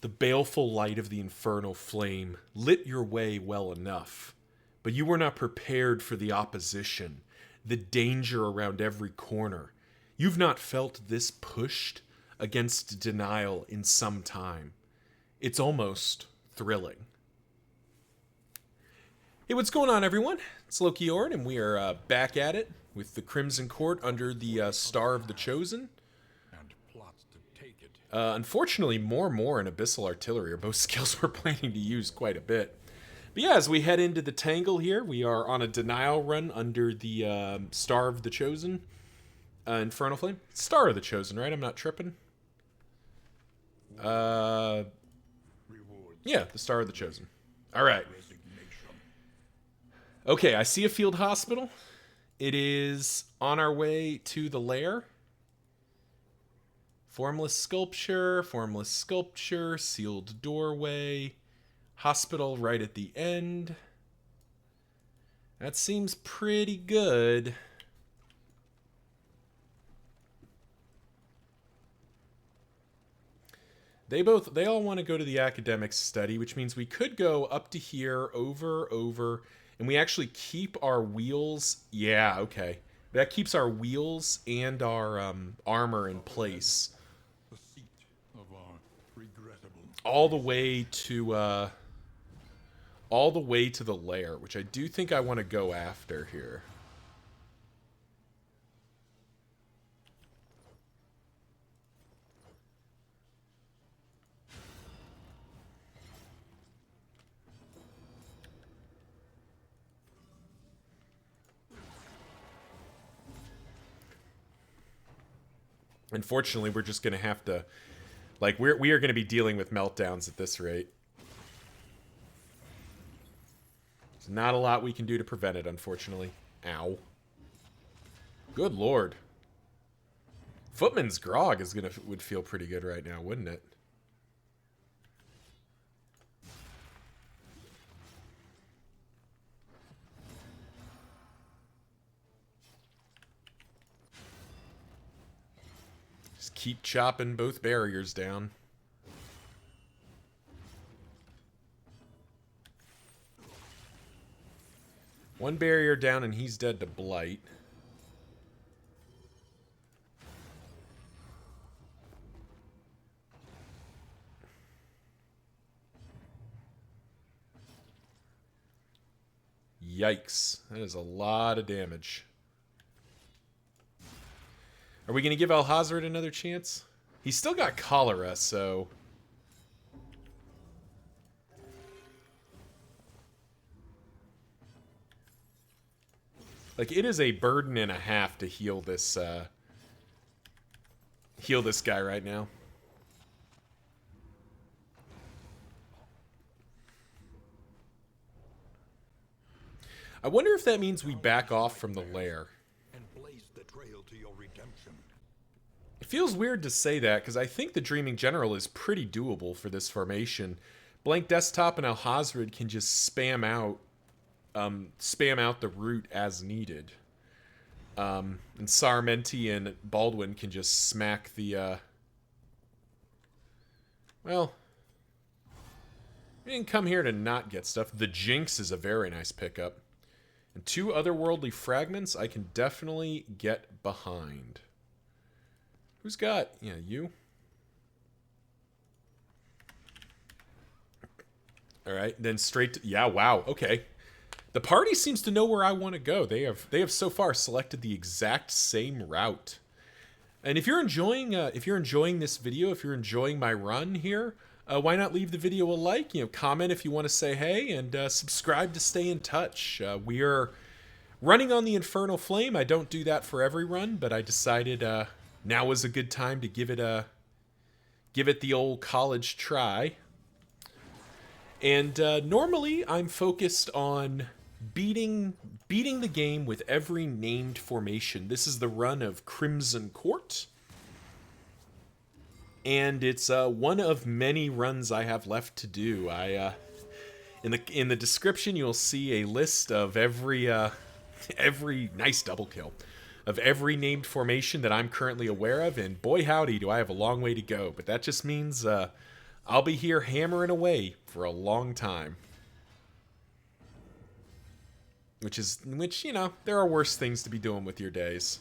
The baleful light of the infernal flame lit your way well enough, but you were not prepared for the opposition, the danger around every corner. You've not felt this pushed against denial in some time. It's almost thrilling. Hey, what's going on, everyone? It's Loki Orn, and we are back at it with the Crimson Court under the Star of the Chosen. And plots to take it. Unfortunately, more and Abyssal Artillery are both skills we're planning to use quite a bit. But yeah, as we head into the Tangle here, we are on a denial run under the Star of the Chosen. Infernal Flame? Star of the Chosen, right? I'm not tripping. Rewards. Yeah, the Star of the Chosen. Alright. Resignation. Okay, I see a field hospital. It is on our way to the lair. Formless sculpture, sealed doorway, hospital right at the end. That seems pretty good. They all want to go to the academic study, which means we could go up to here, over, and we actually keep our wheels. Yeah, okay. That keeps our wheels and our armor in place. The seat of our regrettable. All the way to the lair, which I do think I want to go after here. Unfortunately, we're just going to have to, like, we are going to be dealing with meltdowns at this rate. There's not a lot we can do to prevent it, unfortunately. Ow. Good lord. Footman's Grog would feel pretty good right now, wouldn't it? Just keep chopping both barriers down. One barrier down and he's dead to blight. Yikes. That is a lot of damage. Are we going to give Alhazred another chance? He's still got cholera, so... like, it is a burden and a half to heal this guy right now. I wonder if that means we back off from the lair. And blaze the trail to your redemption. It feels weird to say that, because I think the Dreaming General is pretty doable for this formation. Blank Desktop and Alhazred can just spam out the route as needed. And Sarmenti and Baldwin can just smack the, well, we didn't come here to not get stuff. The Jinx is a very nice pickup. And 2 otherworldly fragments I can definitely get behind. Who's got? Yeah, you. All right, then straight to, yeah, wow, okay. The party seems to know where I want to go. They have so far selected the exact same route. And if you're enjoying this video, if you're enjoying my run here, why not leave the video a like? Comment if you want to say hey, and subscribe to stay in touch. We are running on the Infernal Flame. I don't do that for every run, but I decided now was a good time to give it the old college try. And normally I'm focused on beating the game with every named formation. This is the run of Crimson Court. And it's one of many runs I have left to do. In the description you'll see a list of every nice double kill of every named formation that I'm currently aware of, and boy howdy do I have a long way to go. But that just means I'll be here hammering away for a long time. Which, you know, there are worse things to be doing with your days.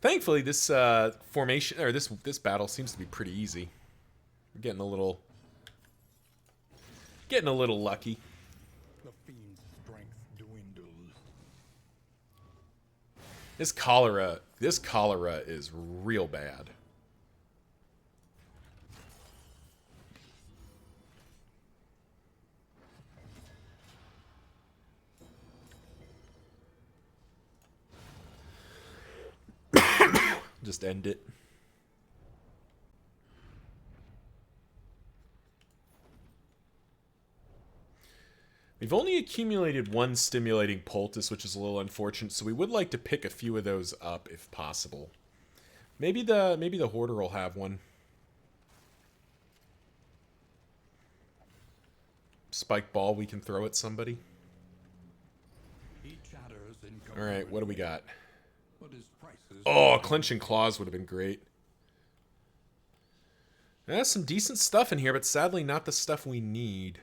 Thankfully, this formation, or this battle seems to be pretty easy. We're getting a little lucky. The fiend's strength dwindles. This cholera is real bad. Just end it. We've only accumulated one stimulating poultice, which is a little unfortunate, so we would like to pick a few of those up if possible. Maybe the hoarder will have one. Spike ball we can throw at somebody. He chatters in All right, what do we got? but his prices Oh, clenching claws would have been great. There's some decent stuff in here, but sadly not the stuff we need.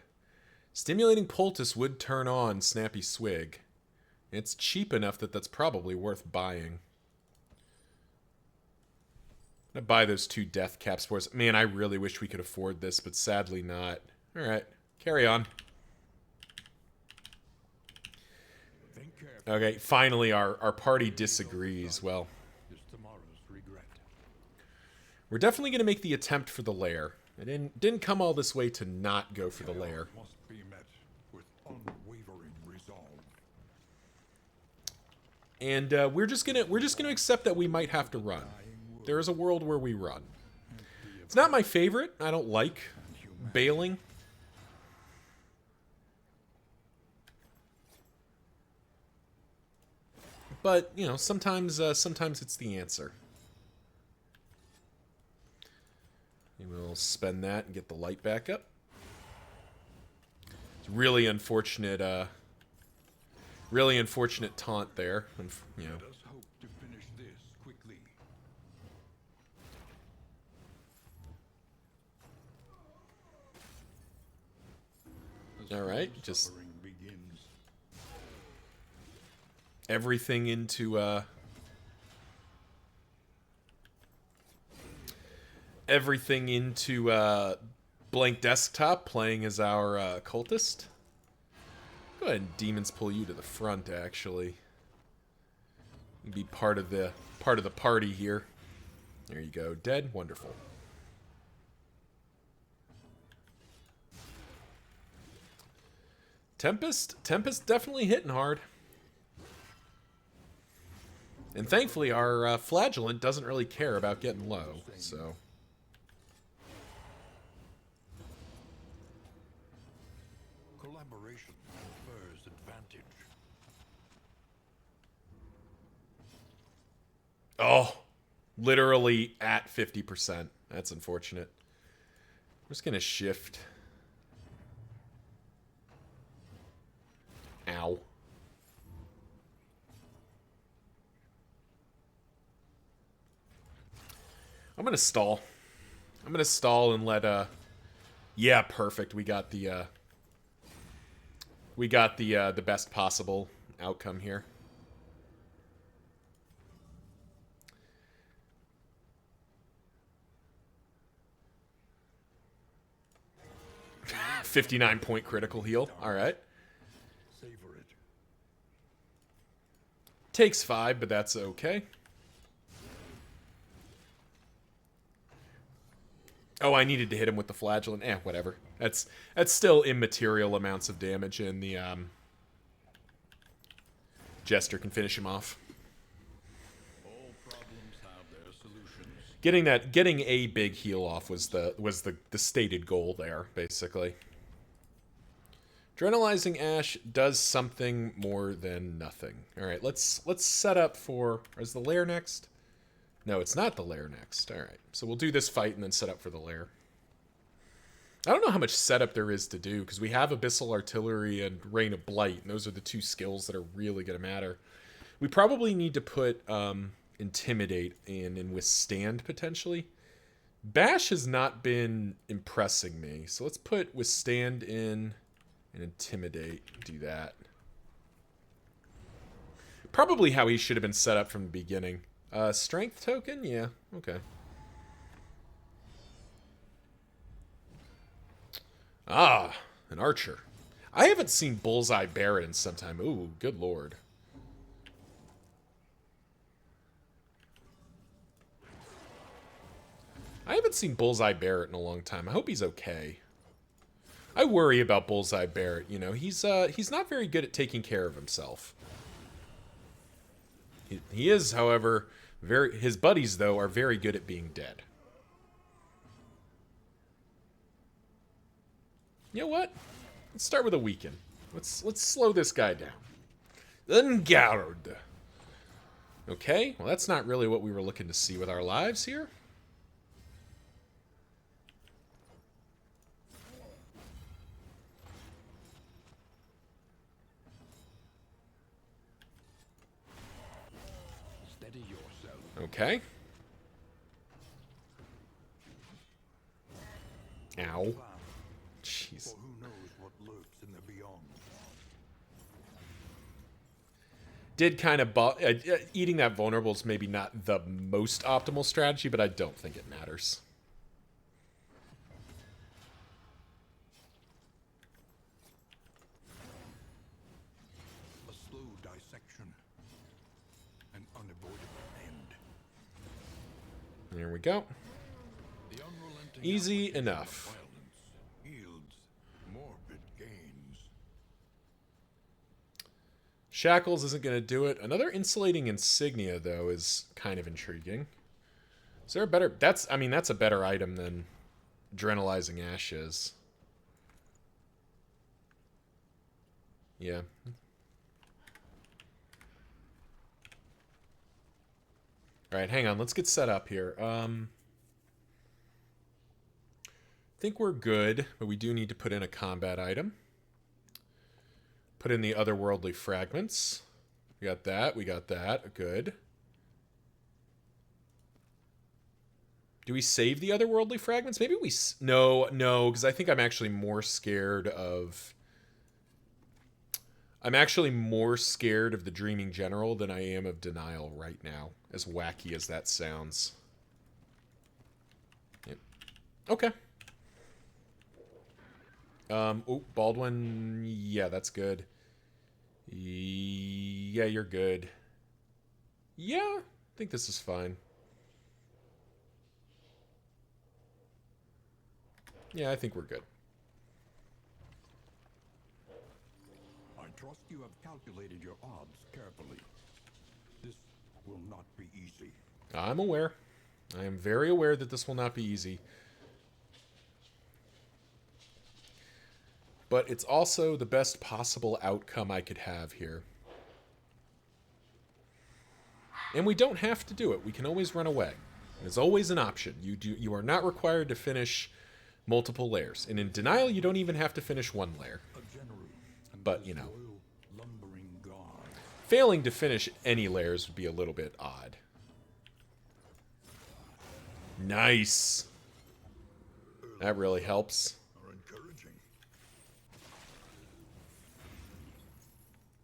Stimulating poultice would turn on Snappy Swig. It's cheap enough that that's probably worth buying. I'm gonna buy those 2 death caps for us. Man, I really wish we could afford this, but sadly not. Alright, carry on. think carefully Okay, finally our party disagrees. Well, is tomorrow's regret. we're definitely going to make the attempt for the lair. I didn't come all this way to not go for the lair. Must be met with unwavering resolve. And we're just gonna accept that we might have to run. There is a world where we run. It's not my favorite. I don't like bailing. But, you know, sometimes it's the answer. And we'll spend that and get the light back up. It's really unfortunate taunt there. You know. Let us hope to finish this quickly. As All right, no just suffering begins. everything into blank desktop, playing as our cultist. Go ahead and demons pull you to the front. Actually, you be part of the party here. There you go, dead. Wonderful. Tempest definitely hitting hard. And thankfully, our flagellant doesn't really care about getting low, so. Collaboration confers advantage. Oh, literally at 50%. That's unfortunate. I'm just going to shift. Ow. I'm going to stall. I'm going to stall and let, yeah, perfect. We got the best possible outcome here. $59-point critical heal. All right. Savor it. Takes 5, but that's okay. Oh, I needed to hit him with the flagellant. Whatever. That's still immaterial amounts of damage, and the Jester can finish him off. All problems have their solutions. Getting a big heal off was the stated goal there, basically. Adrenalizing Ash does something more than nothing. All right, let's set up for. Is the lair next? No, it's not the lair next. All right, so we'll do this fight and then set up for the lair. I don't know how much setup there is to do, because we have Abyssal Artillery and Rain of Blight, and those are the 2 skills that are really going to matter. We probably need to put Intimidate and Withstand, potentially. Bash has not been impressing me, so let's put Withstand in and Intimidate. Do that. Probably how he should have been set up from the beginning. Strength token? Yeah, okay. Ah, an archer. I haven't seen Bullseye Barret in some time. Ooh, good lord. I haven't seen Bullseye Barret in a long time. I hope he's okay. I worry about Bullseye Barret. You know, he's not very good at taking care of himself. He is, however, his buddies, though, are very good at being dead. You know what? Let's start with a weaken. Let's slow this guy down. Unguard. Okay, well, that's not really what we were looking to see with our lives here. Steady yourself. Okay. Ow. Jeez. For who knows what lurks in the beyond. Did kind of eating that vulnerable is maybe not the most optimal strategy, but I don't think it matters. A slow dissection. An unavoidable end. There we go. The unrelenting Easy application of enough. violence yields morbid gains. Shackles isn't going to do it. Another insulating insignia, though, is kind of intriguing. Is there a better... that's a better item than Adrenalizing Ashes. Yeah. Alright, hang on. Let's get set up here. I think we're good, but we do need to put in a combat item. Put in the otherworldly fragments. We got that. We got that. Good. Do we save the otherworldly fragments? Maybe we... No, because I think I'm actually more scared of... I'm actually more scared of the Dreaming General than I am of Denial right now, as wacky as that sounds. Yep. Okay. Oh, Baldwin, yeah, that's good. Yeah, you're good. Yeah, I think this is fine. Yeah, I think we're good. I trust you have calculated your odds carefully. This will not be easy. I'm aware. I am very aware that this will not be easy. But it's also the best possible outcome I could have here. And we don't have to do it. We can always run away. It's always an option. You are not required to finish multiple layers. And in Denial, you don't even have to finish one layer. A general and But, you know, disloyal, lumbering guard. failing to finish any layers would be a little bit odd. Nice. That really helps. Are encouraging.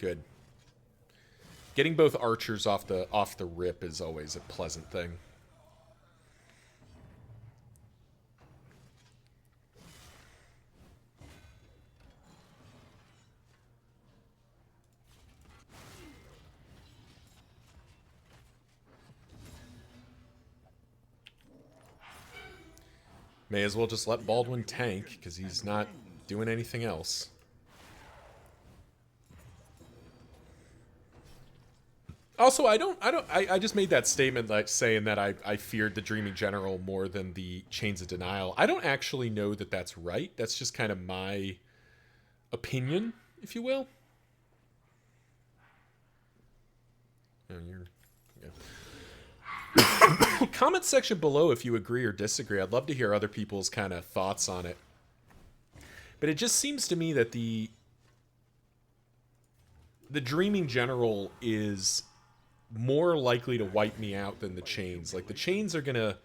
Good. Getting both archers off the rip is always a pleasant thing. May as well just let Baldwin tank, because he's not doing anything else. Also, I just made that statement like saying that I feared the Dreaming General more than the Chains of Denial. I don't actually know that that's right. That's just kind of my opinion, if you will. Oh, comment section below if you agree or disagree. I'd love to hear other people's kind of thoughts on it. But it just seems to me that the Dreaming General is more likely to wipe me out than the chains. Like the chains are gonna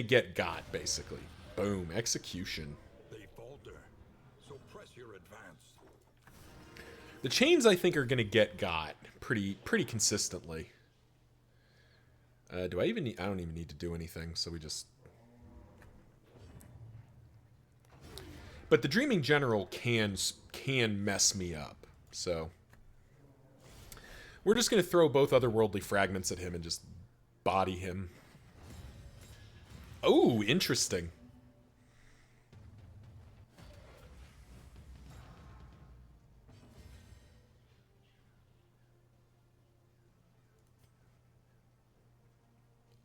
get got, basically. Boom, execution. They falter, so press your advance. The chains, I think, are gonna get got pretty consistently. Do I even need... I don't even need to do anything, so we just... But the Dreaming General can mess me up, so... We're just going to throw both otherworldly fragments at him and just body him. Oh, interesting.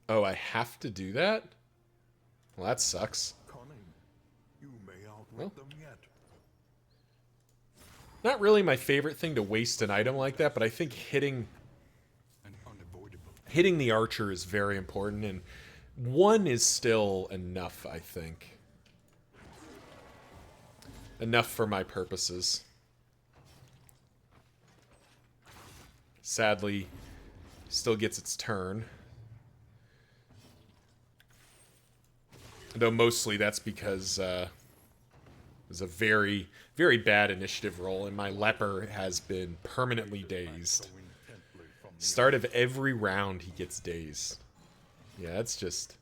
Oh, I have to do that? Well, that sucks. Cunning. You may outwit them yet. Not really my favorite thing to waste an item like that, but I think hitting the archer is very important, and one is still enough, I think. Enough for my purposes. Sadly, still gets its turn. Though mostly that's because it was a very, very bad initiative roll, and my leper has been permanently dazed. Start of every round, he gets dazed. Yeah, that's just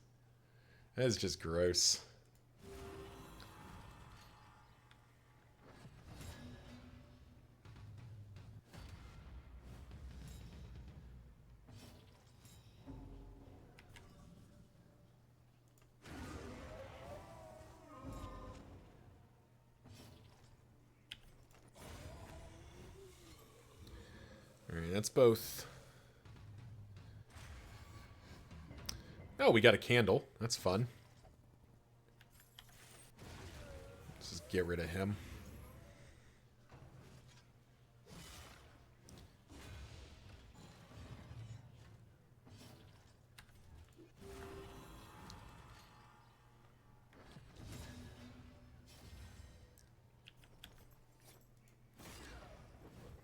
gross. Alright, that's both. Oh, we got a candle. That's fun. Let's just get rid of him.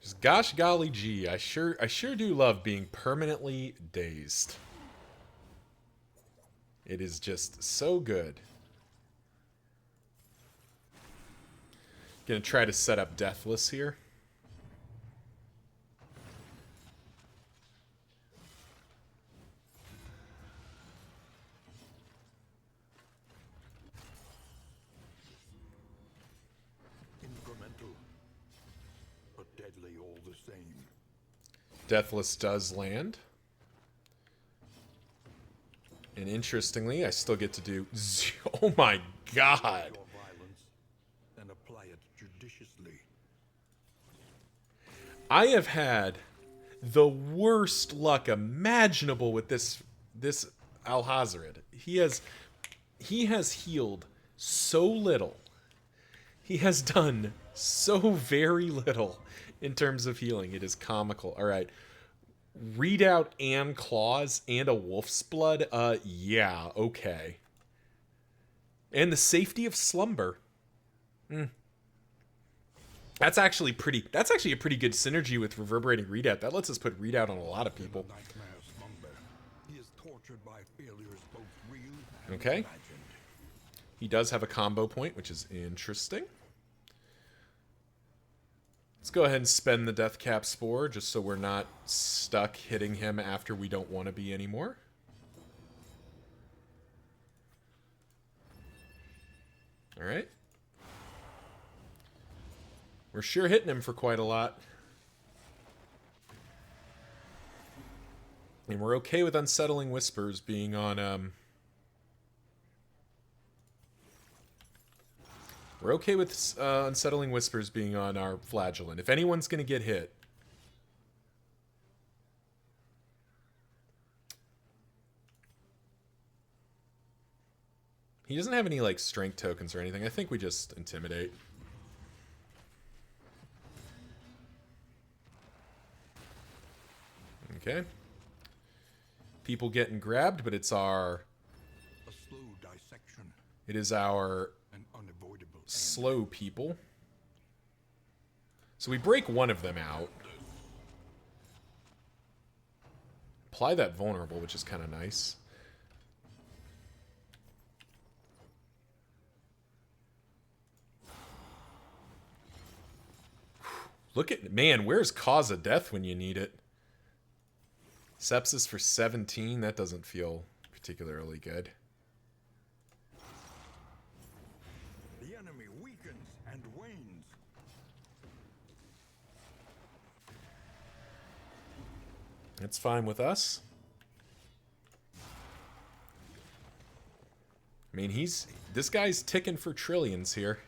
Just gosh golly gee, I sure do love being permanently dazed. It is just so good. Gonna try to set up Deathless here. Incremental, but deadly all the same. Deathless does land. And interestingly, I still get to do... Oh my god! Your violence and apply it judiciously. I have had the worst luck imaginable with this Alhazared. He has healed so little. He has done so very little in terms of healing. It is comical. All right. Readout and claws and a wolf's blood. Yeah, okay. And the safety of slumber. That's actually a pretty good synergy with reverberating readout. That lets us put readout on a lot of people. He is tortured by failures both real and Okay. imagined. He does have a combo point, which is interesting. Let's go ahead and spend the Death Cap Spore, just so we're not stuck hitting him after we don't want to be anymore. Alright. We're sure hitting him for quite a lot. And we're okay with Unsettling Whispers being on, We're okay with Unsettling Whispers being on our Flagellant. If anyone's going to get hit... He doesn't have any, like, strength tokens or anything. I think we just Intimidate. Okay. People getting grabbed, but it's our... A slow dissection. It is our... An unavoidable end. slow people. So we break one of them out. apply that vulnerable, which is kind of nice. Look at, man, where's cause of death when you need it? Sepsis for 17, that doesn't feel particularly good. The enemy weakens and wanes. That's fine with us. I mean, this guy's ticking for trillions here.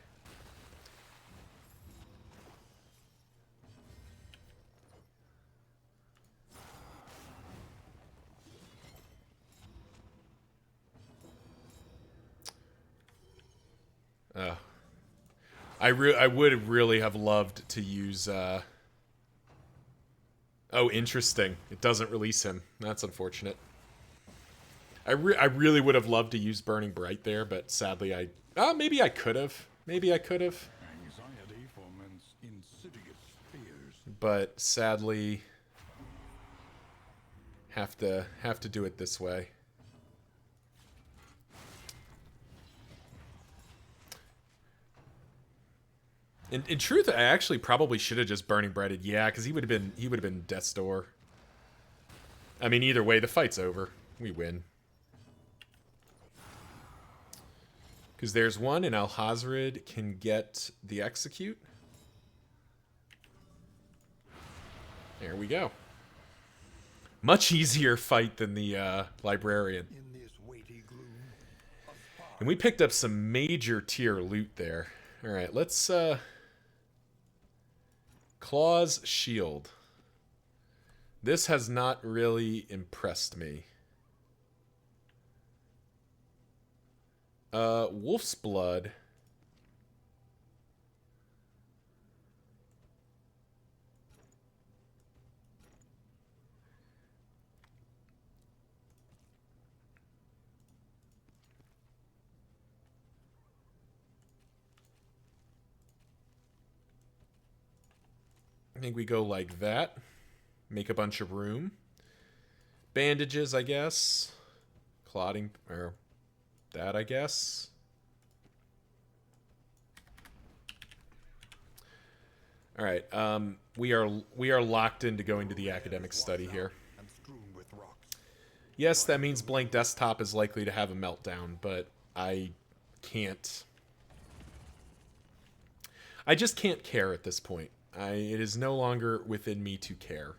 I would really have loved to use, oh, interesting. It doesn't release him. That's unfortunate. I really would have loved to use Burning Bright there, but sadly maybe I could have. Maybe I could have. Anxiety foments insidious fears. But sadly, have to do it this way. In truth, I actually probably should have just Burning Brighted, yeah, because he would have been Death's Door. I mean, either way, the fight's over. We win. Because there's one, and Alhazred can get the Execute. There we go. Much easier fight than the Librarian. In this weighty gloom, And we picked up some major tier loot there. Alright, let's... Claw's Shield. This has not really impressed me. Wolf's Blood. I think we go like that. Make a bunch of room. Bandages, I guess. Clotting, or that, I guess. All right. We are locked into going to the academic study here. and strewn with rocks. Yes, that means blank desktop is likely to have a meltdown, but I can't. I just can't care at this point. It is no longer within me to care.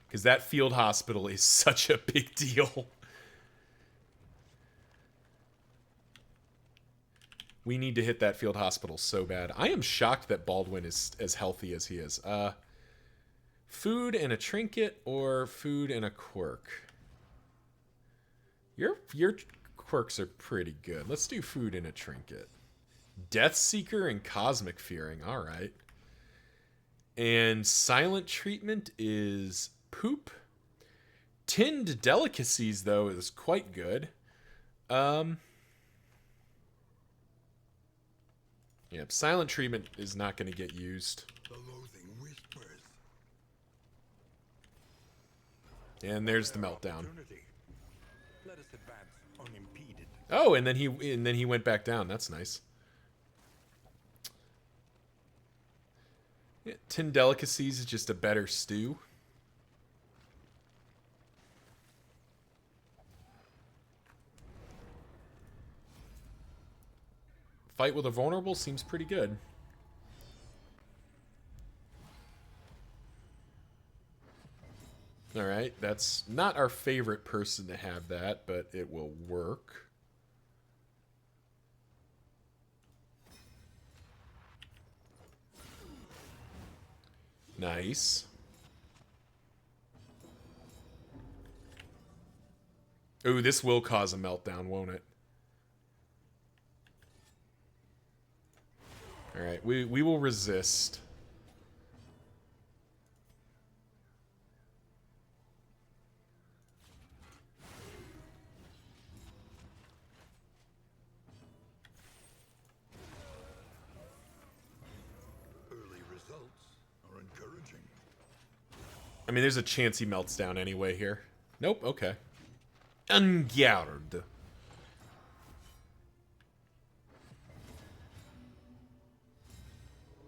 Because that field hospital is such a big deal. We need to hit that field hospital so bad. I am shocked that Baldwin is as healthy as he is. Food and a trinket or food and a quirk? Your quirks are pretty good. Let's do food and a trinket. Death Seeker and Cosmic Fearing. All right. And silent treatment is poop. Tinned delicacies, though, is quite good. Yep, silent treatment is not going to get used. The loathing whispers. And there's the meltdown. Opportunity. Let us advance unimpeded. Oh, and then he went back down. That's nice. Yeah, tinned delicacies is just a better stew. Fight with a vulnerable seems pretty good. Alright, that's not our favorite person to have that, but it will work. Nice. Ooh, this will cause a meltdown, won't it? Alright, we will resist. Early results are encouraging. I mean, there's a chance he melts down anyway here. Nope, okay. Onward.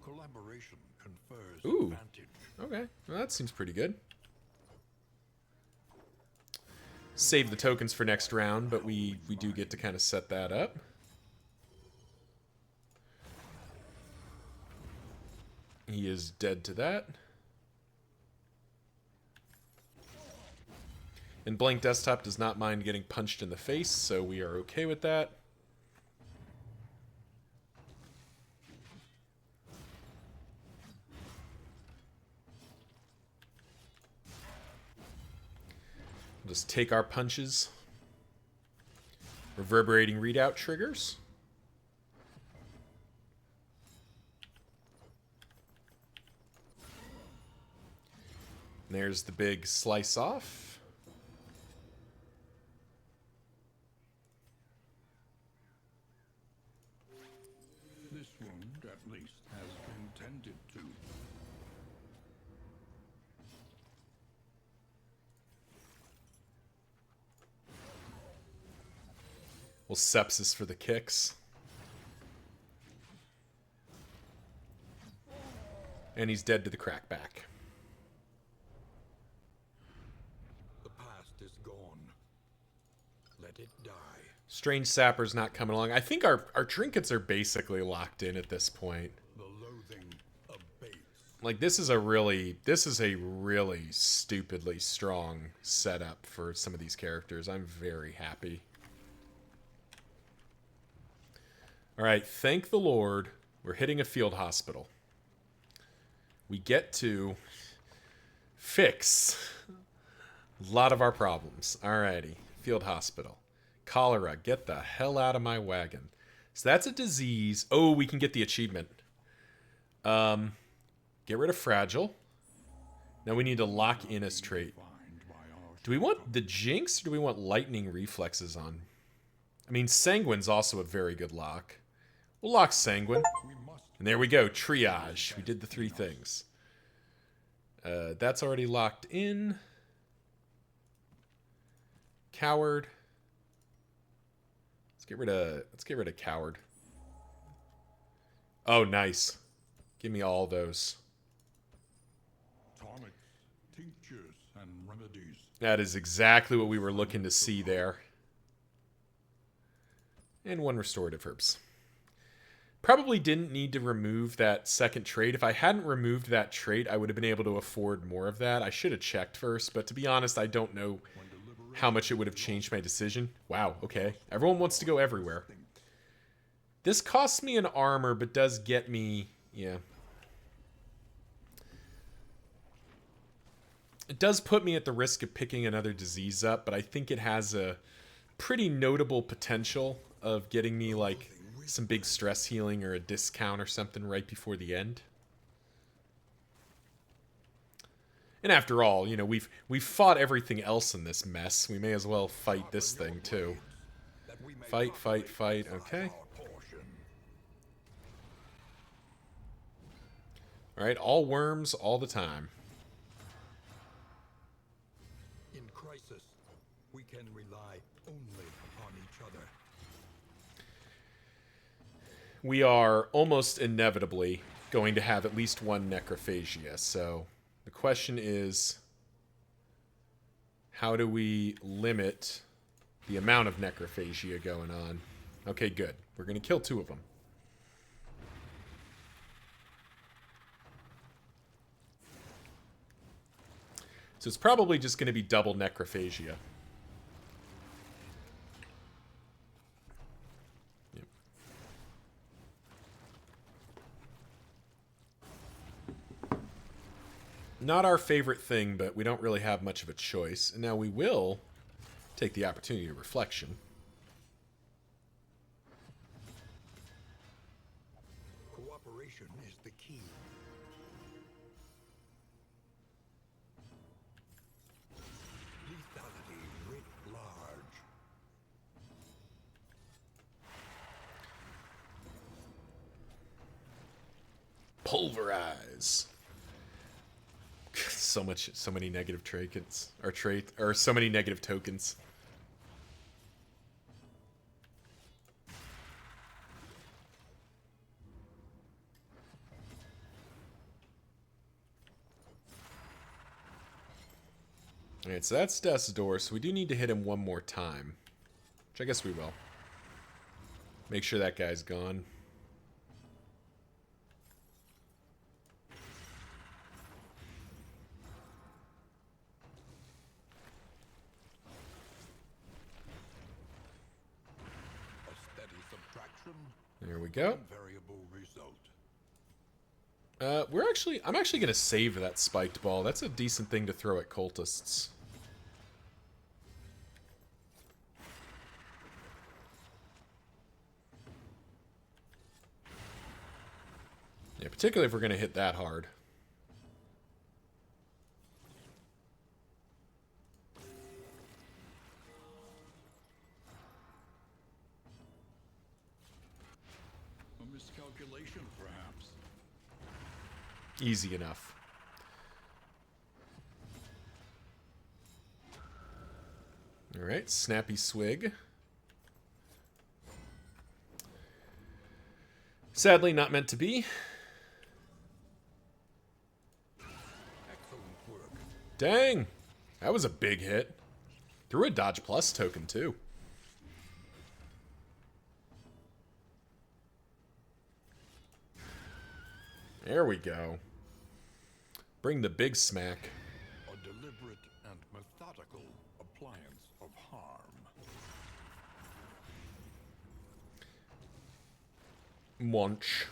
Collaboration confers Ooh. advantage. Okay, well, that seems pretty good. Save the tokens for next round, but we do get to kind of set that up. He is dead to that. And Blank Desktop does not mind getting punched in the face, so we are okay with that. We'll just take our punches. Reverberating readout triggers. And there's the big slice off. This wound, at least, has been tended to. Well, sepsis for the kicks. And he's dead to the crackback. The past is gone. Let it die. Strange Sapper's not coming along. I think our trinkets are basically locked in at this point. The loathing abates. Like, this is a really stupidly strong setup for some of these characters. I'm very happy. Alright, thank the Lord, we're hitting a field hospital. We get to fix a lot of our problems. Alrighty, field hospital. Cholera, get the hell out of my wagon. So that's a disease. Oh, we can get the achievement. Get rid of fragile. Now we need to lock in as trait. Do we want the jinx or do we want lightning reflexes on? I mean, sanguine's also a very good lock. We'll lock sanguine. And there we go, triage. We did the 3 things. That's already locked in. Coward. Let's get rid of coward. Oh, nice. Give me all those. Tonics, tinctures, and remedies. That is exactly what we were looking to see there. And 1 restorative herbs. Probably didn't need to remove that second trait. If I hadn't removed that trait, I would have been able to afford more of that. I should have checked first, but to be honest, I don't know how much it would have changed my decision. Wow, okay. Everyone wants to go everywhere. This costs me an armor, but does get me... Yeah. It does put me at the risk of picking another disease up, but I think it has a pretty notable potential of getting me, like, some big stress healing or a discount or something right before the end. And after all, you know, we've fought everything else in this mess. We may as well fight this thing too. Fight, fight, fight. Okay. All right, all worms all the time. In crisis, we can rely only upon each other. We are almost inevitably going to have at least 1 necrophagia, so the question is, how do we limit the amount of necrophagia going on? Okay, good. We're going to kill 2 of them. So it's probably just going to be double necrophagia. Not our favorite thing, but we don't really have much of a choice. And now we will take the opportunity of reflection. Cooperation is the key. Lethality writ large. Pulverize. so many negative traits, or so many negative tokens. Alright, so that's Death's Door, so we do need to hit him one more time. Which I guess we will. Make sure that guy's gone. A steady subtraction. There we go. Variable result. I'm actually gonna save that spiked ball. That's a decent thing to throw at cultists. Yeah, particularly if we're gonna hit that hard. A miscalculation, perhaps. Easy enough. Alright, Snappy Swig. Sadly, not meant to be. Excellent work. Dang! That was a big hit. Threw a Dodge Plus token, too. There we go. Bring the big smack. A deliberate and methodical appliance of harm. Munch.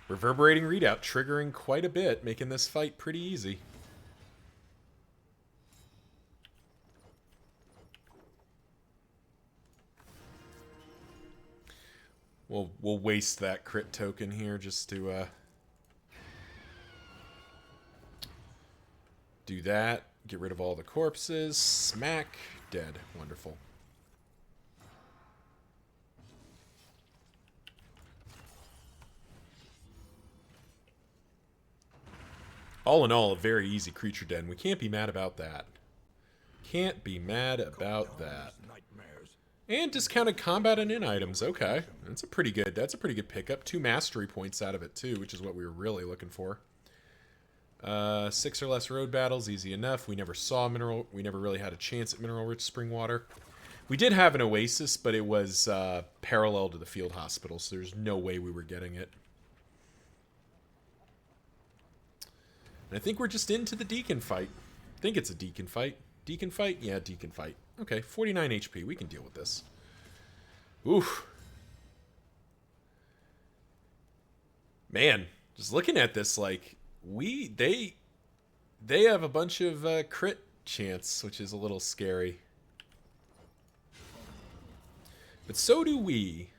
Reverberating readout triggering quite a bit, making this fight pretty easy. We'll waste that crit token here just to do that. Get rid of all the corpses. Smack. Dead. Wonderful. All in all, a very easy creature den. We can't be mad about that. Can't be mad about that. Nightmares. And discounted combat and in items. Okay, that's a pretty good pickup. 2 mastery points out of it too, which is what we were really looking for. 6 or less road battles, easy enough. We never saw mineral. We never really had a chance at mineral-rich spring water. We did have an oasis, but it was parallel to the field hospital, so there's no way we were getting it. And I think we're just into the Deacon fight. I think it's a Deacon fight. Deacon fight? Yeah, Deacon fight. Okay, 49 HP. We can deal with this. Oof. Man, just looking at this, like, they have a bunch of crit chance, which is a little scary. But so do we.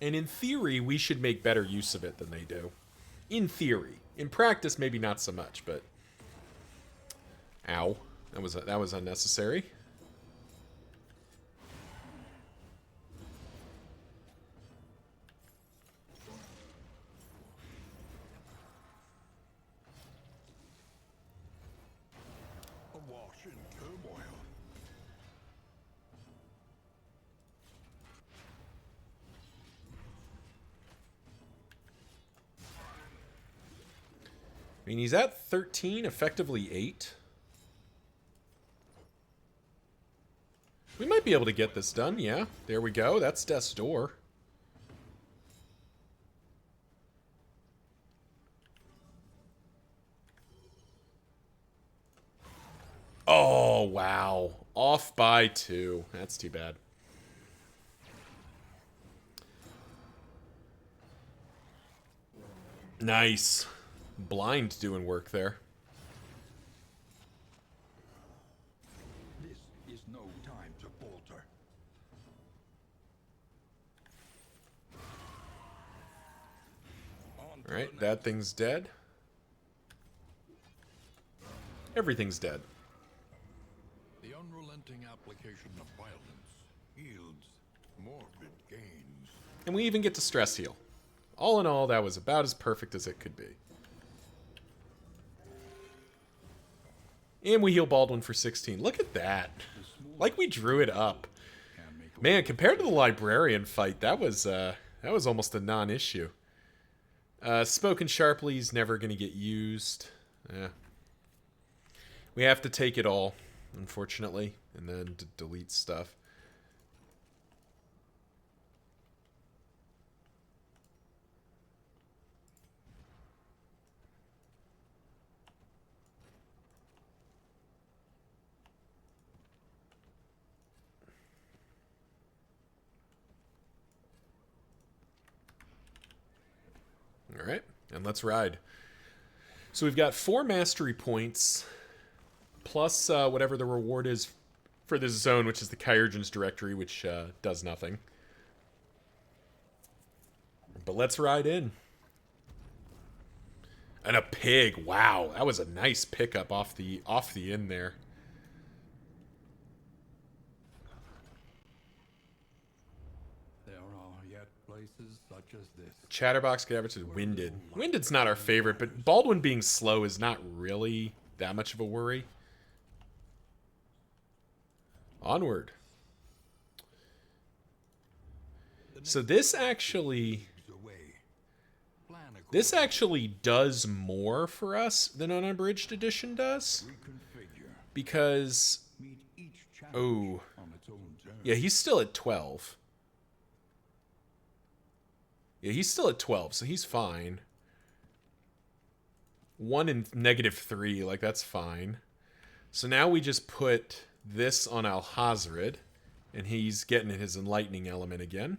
And in theory, we should make better use of it than they do. In theory. In practice, maybe not so much, but... Ow. That was unnecessary. Awash in turmoil. I mean, he's at 13, effectively 8. We might be able to get this done, yeah. There we go. That's Death's Door. Oh, wow. Off by 2. That's too bad. Nice. Blind doing work there. This is no time to falter. On to Alright, the that thing's dead. Everything's dead. The unrelenting application of violence yields morbid gains. And we even get to stress heal. All in all, that was about as perfect as it could be. And we heal Baldwin for 16. Look at that. Like we drew it up. Man, compared to the librarian fight, that was almost a non-issue. Spoken Sharply is never going to get used. Yeah. We have to take it all, unfortunately, and then delete stuff. All right, and let's ride. So we've got 4 mastery points, plus whatever the reward is for this zone, which is the Kyurgen's directory, which does nothing. But let's ride in. And a pig. Wow, that was a nice pickup off the inn there. There are yet places such as this. Chatterbox could average Winded. Winded's not our favorite, but Baldwin being slow is not really that much of a worry. Onward. So this actually does more for us than an unabridged edition does. Because yeah, he's still at 12. Yeah, he's still at 12, so he's fine. 1 and -3, like that's fine. So now we just put this on Alhazred, and he's getting his enlightening element again.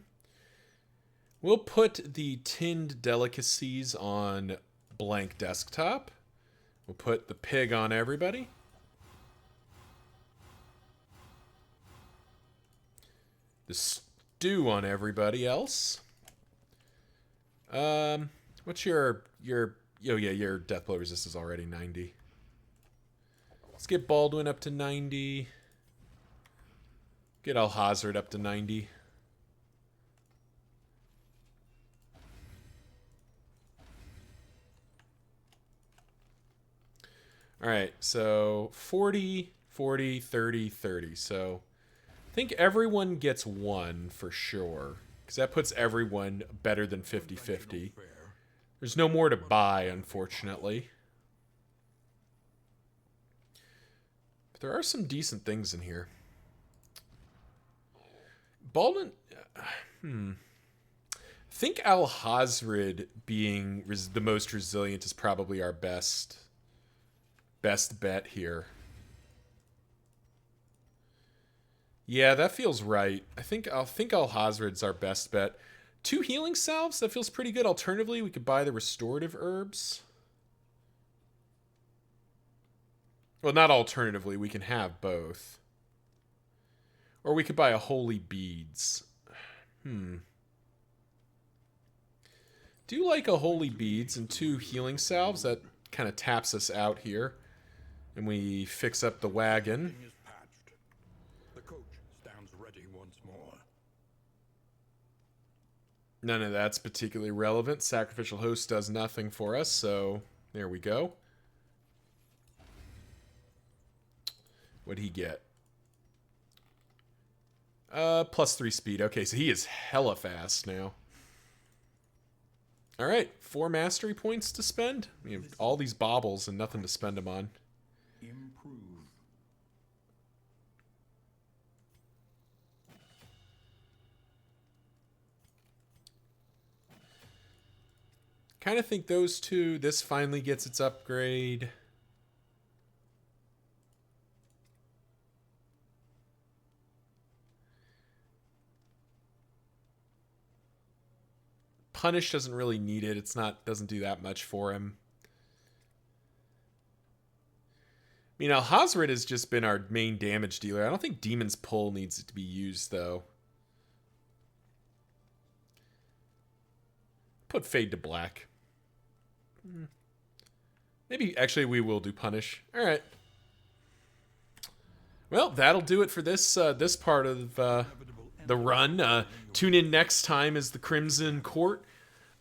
We'll put the tinned delicacies on blank desktop. We'll put the pig on everybody. The stew on everybody else. What's your death blow resist is already 90. Let's get Baldwin up to 90. Get Alhazred up to 90. All right, so 40, 40, 30, 30. So I think everyone gets 1 for sure, because that puts everyone better than 50-50. There's no more to buy, unfortunately. But there are some decent things in here. Baldwin... I think Alhazred being the most resilient is probably our best bet here. Yeah, that feels right. I think Alhazred's our best bet. 2 healing salves, that feels pretty good. Alternatively, we could buy the restorative herbs. Well, not alternatively, we can have both. Or we could buy a holy beads. Do like a holy beads and 2 healing salves. That kind of taps us out here. And we fix up the wagon. The coach stands ready once more. None of that's particularly relevant. Sacrificial host does nothing for us, so there we go. What'd he get? +3 speed. Okay, so he is hella fast now. All right, 4 mastery points to spend. We have all these baubles and nothing to spend them on. Improve. Kind of think those two, this finally gets its upgrade. Punish doesn't really need it. Doesn't do that much for him. I mean, Alhazred has just been our main damage dealer. I don't think Demon's Pull needs to be used, though. Put Fade to Black. Maybe, actually, we will do Punish. All right. Well, that'll do it for this part of the run. Tune in next time as the Crimson Court,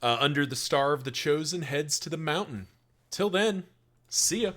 under the Star of the Chosen, heads to the mountain. Till then, see ya.